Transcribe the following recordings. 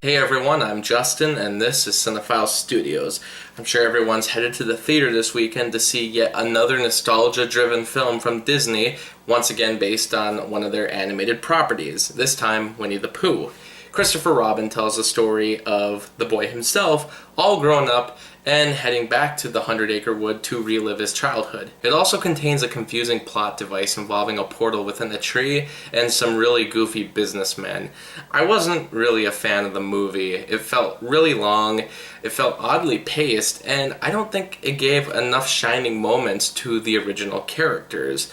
Hey everyone, I'm Justin, and this is Cinephile Studios. I'm sure everyone's headed to the theater this weekend to see yet another nostalgia-driven film from Disney, once again based on one of their animated properties, this time Winnie the Pooh. Christopher Robin tells the story of the boy himself, all grown up, and heading back to the Hundred Acre Wood to relive his childhood. It also contains a confusing plot device involving a portal within a tree and some really goofy businessmen. I wasn't really a fan of the movie. It felt really long, it felt oddly paced, and I don't think it gave enough shining moments to the original characters.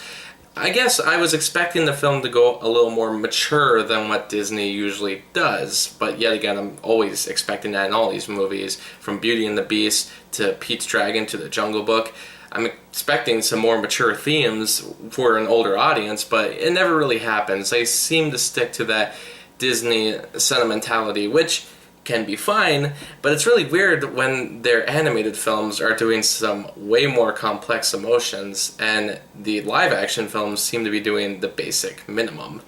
I guess I was expecting the film to go a little more mature than what Disney usually does, but yet again, I'm always expecting that in all these movies, from Beauty and the Beast to Pete's Dragon to The Jungle Book. I'm expecting some more mature themes for an older audience, but it never really happens. They seem to stick to that Disney sentimentality, which can be fine, but it's really weird when their animated films are doing some way more complex emotions, and the live-action films seem to be doing the basic minimum.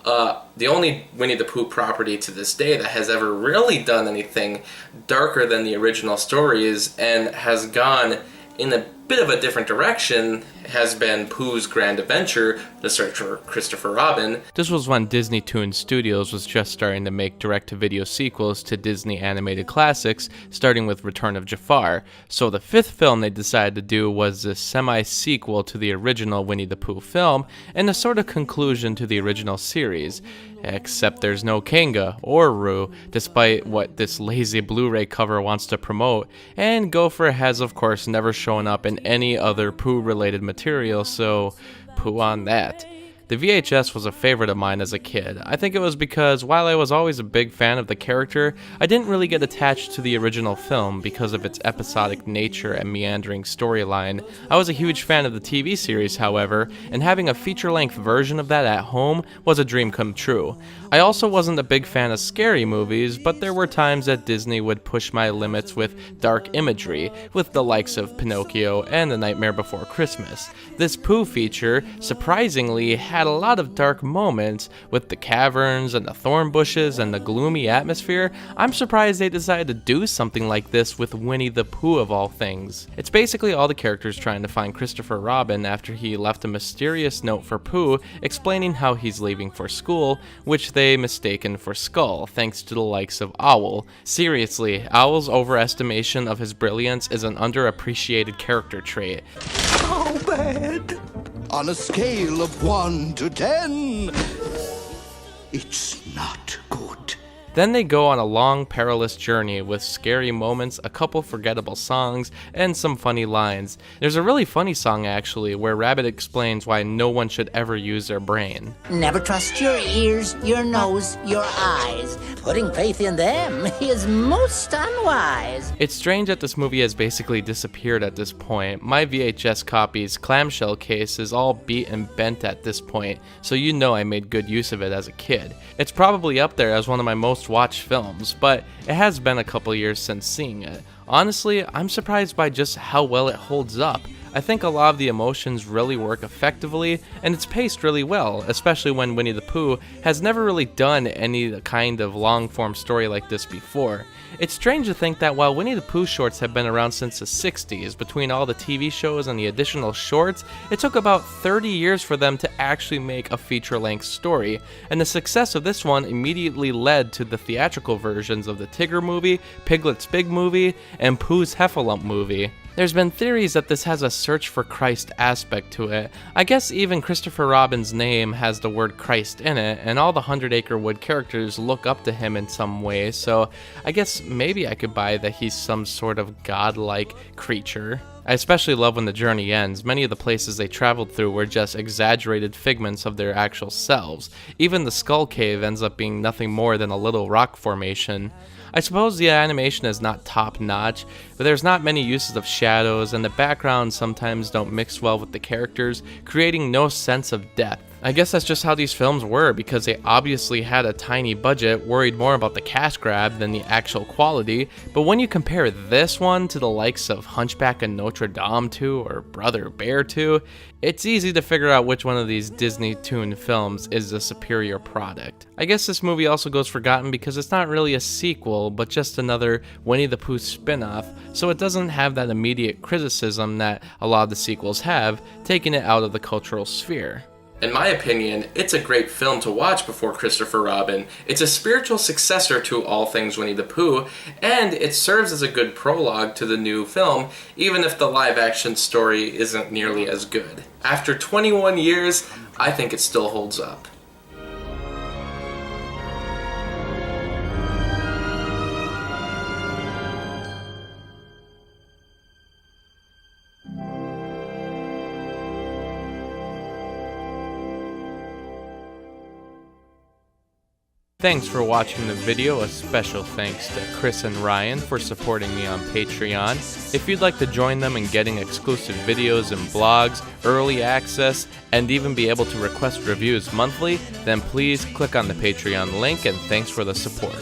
The only Winnie the Pooh property to this day that has ever really done anything darker than the original stories and has gone in a bit of a different direction has been Pooh's Grand Adventure, The Search for Christopher Robin. This was when Disneytoon Studios was just starting to make direct-to-video sequels to Disney animated classics, starting with Return of Jafar. So the fifth film they decided to do was a semi-sequel to the original Winnie the Pooh film, and a sort of conclusion to the original series. Except there's no Kanga or Roo, despite what this lazy Blu-ray cover wants to promote, and Gopher has of course never shown up in any other Pooh-related material, so Pooh on that. The VHS was a favorite of mine as a kid. I think it was because while I was always a big fan of the character, I didn't really get attached to the original film because of its episodic nature and meandering storyline. I was a huge fan of the TV series, however, and having a feature-length version of that at home was a dream come true. I also wasn't a big fan of scary movies, but there were times that Disney would push my limits with dark imagery, with the likes of Pinocchio and The Nightmare Before Christmas. This Pooh feature, surprisingly, had a lot of dark moments, with the caverns and the thorn bushes and the gloomy atmosphere. I'm surprised they decided to do something like this with Winnie the Pooh of all things. It's basically all the characters trying to find Christopher Robin after he left a mysterious note for Pooh explaining how he's leaving for school, which they mistaken for Skull, thanks to the likes of Owl. Seriously, Owl's overestimation of his brilliance is an underappreciated character trait. How bad? On a scale of 1 to 10, it's not good. Then they go on a long, perilous journey with scary moments, a couple forgettable songs, and some funny lines. There's a really funny song, actually, where Rabbit explains why no one should ever use their brain. Never trust your ears, your nose, your eyes. Putting faith in them is most unwise. It's strange that this movie has basically disappeared at this point. My VHS copy's clamshell case is all beat and bent at this point, so you know I made good use of it as a kid. It's probably up there as one of my most watched films, but it has been a couple years since seeing it. Honestly, I'm surprised by just how well it holds up. I think a lot of the emotions really work effectively, and it's paced really well, especially when Winnie the Pooh has never really done any kind of long-form story like this before. It's strange to think that while Winnie the Pooh shorts have been around since the 60s, between all the TV shows and the additional shorts, it took about 30 years for them to actually make a feature-length story, and the success of this one immediately led to the theatrical versions of the Tigger movie, Piglet's Big Movie, and Pooh's Heffalump movie. There's been theories that this has a search for Christ aspect to it. I guess even Christopher Robin's name has the word Christ in it, and all the Hundred Acre Wood characters look up to him in some way, so I guess maybe I could buy that he's some sort of godlike creature. I especially love when the journey ends. Many of the places they traveled through were just exaggerated figments of their actual selves. Even the Skull Cave ends up being nothing more than a little rock formation. I suppose the animation is not top-notch, but there's not many uses of shadows, and the backgrounds sometimes don't mix well with the characters, creating no sense of depth. I guess that's just how these films were, because they obviously had a tiny budget, worried more about the cash grab than the actual quality. But when you compare this one to the likes of Hunchback of Notre Dame 2 or Brother Bear 2, it's easy to figure out which one of these Disneytoon films is the superior product. I guess this movie also goes forgotten because it's not really a sequel, but just another Winnie the Pooh spin-off, so it doesn't have that immediate criticism that a lot of the sequels have, taking it out of the cultural sphere. In my opinion, it's a great film to watch before Christopher Robin. It's a spiritual successor to all things Winnie the Pooh, and it serves as a good prologue to the new film, even if the live-action story isn't nearly as good. After 21 years, I think it still holds up. Thanks for watching the video. A special thanks to Chris and Ryan for supporting me on Patreon. If you'd like to join them in getting exclusive videos and blogs, early access, and even be able to request reviews monthly, then please click on the Patreon link, and thanks for the support.